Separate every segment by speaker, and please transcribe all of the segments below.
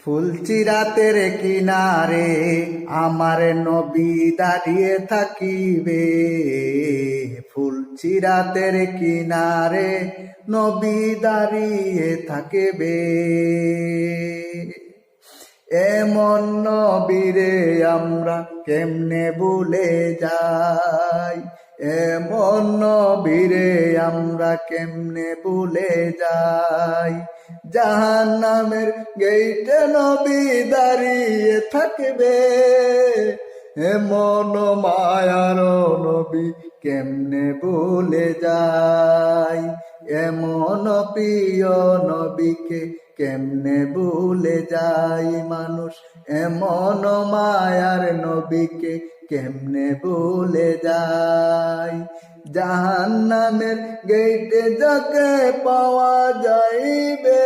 Speaker 1: ফুলচিরাতের কিনারে আমার নবী দাঁড়িয়ে থাকিবে। ফুলচিরাতের কিনারে নবী দাঁড়িয়ে থাকিবে। এমন নবীরে আমরা কেমনে ভুলে যাই, এমন নবীরে আমরা কেমনে ভুলে যাই। জাহান্নামের গেইটে নবী দাঁড়িয়ে থাকবে, এমন মায়ার নবী কেমনে ভুলে যাই। এমন প্রিয় নবীকে কেমনে ভুলে যাই মানুষ, এমন মায়ার নবীকে কেমনে ভুলে যাই। জাহান্নামের গেইটে যাকে পাওয়া যাইবে,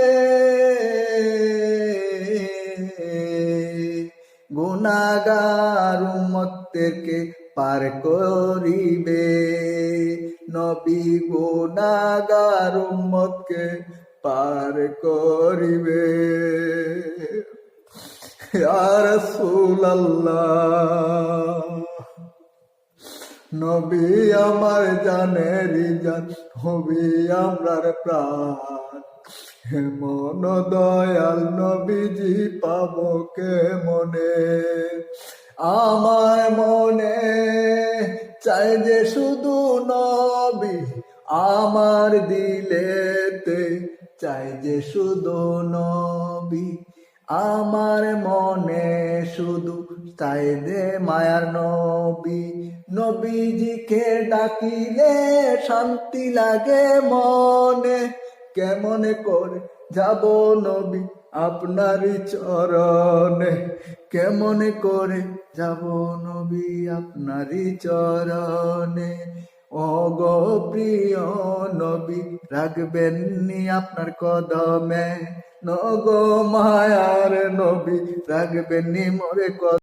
Speaker 1: গুনাহগার উম্মতকে পার করিবে। নবী গুনাহগার উম্মতকে পার করিবে। ইয়া রাসূলুল্লাহ, নবী আমার জানের জান, নবী আমরার প্রাণ। এমন দয়াল নবীজি পাবো কেমনে? আমার মনে চাই যে শুধু নবী, আমার দিলেতে চাই যে শুধু নবী। আমার মনে শুধু চাই দে মায়ার নবী। নবীজিকে ডাকিলে শান্তি লাগে মনে, কেমন করে যাব নবী আপনারই চরণে, কেমন করে যাব নবী আপনারই চরণে। ও গো প্রিয় নবী, রাখবেন নি আপনার কদমে, নগো মায়ার নবী, রাখবেন নি মোরে কদমে।